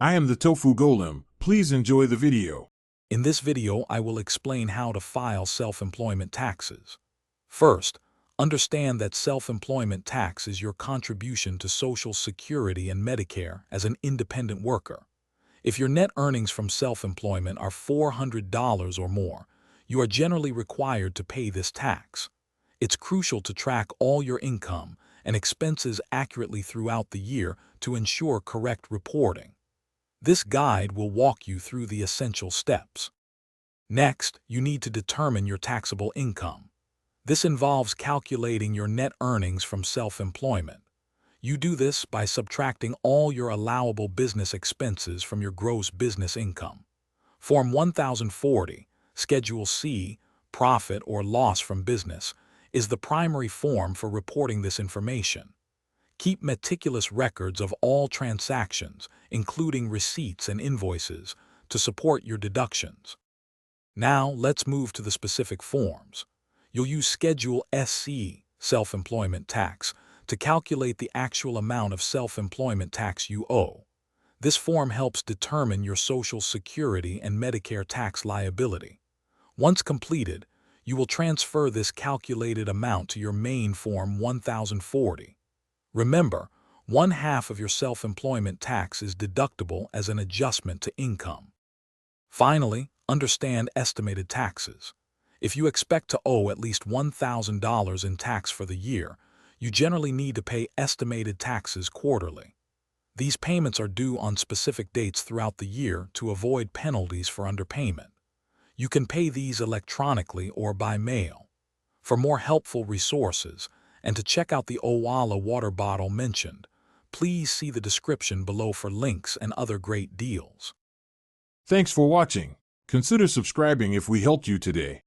I am the Tofu Golem. Please enjoy the video. In this video, I will explain how to file self-employment taxes. First, understand that self-employment tax is your contribution to Social Security and Medicare as an independent worker. If your net earnings from self-employment are $400 or more, you are generally required to pay this tax. It's crucial to track all your income and expenses accurately throughout the year to ensure correct reporting. This guide will walk you through the essential steps. Next, you need to determine your taxable income. This involves calculating your net earnings from self-employment. You do this by subtracting all your allowable business expenses from your gross business income. Form 1040, Schedule C, Profit or Loss from Business, is the primary form for reporting this information. Keep meticulous records of all transactions, including receipts and invoices, to support your deductions. Now, let's move to the specific forms. You'll use Schedule SC, Self-Employment Tax, to calculate the actual amount of self-employment tax you owe. This form helps determine your Social Security and Medicare tax liability. Once completed, you will transfer this calculated amount to your main Form 1040. Remember, 1/2 of your self-employment tax is deductible as an adjustment to income. Finally, understand estimated taxes. If you expect to owe at least $1,000 in tax for the year, you generally need to pay estimated taxes quarterly. These payments are due on specific dates throughout the year to avoid penalties for underpayment. You can pay these electronically or by mail. For more helpful resources, and to check out the Owala water bottle mentioned, please see the description below for links and other great deals. Thanks for watching. Consider subscribing if we helped you today.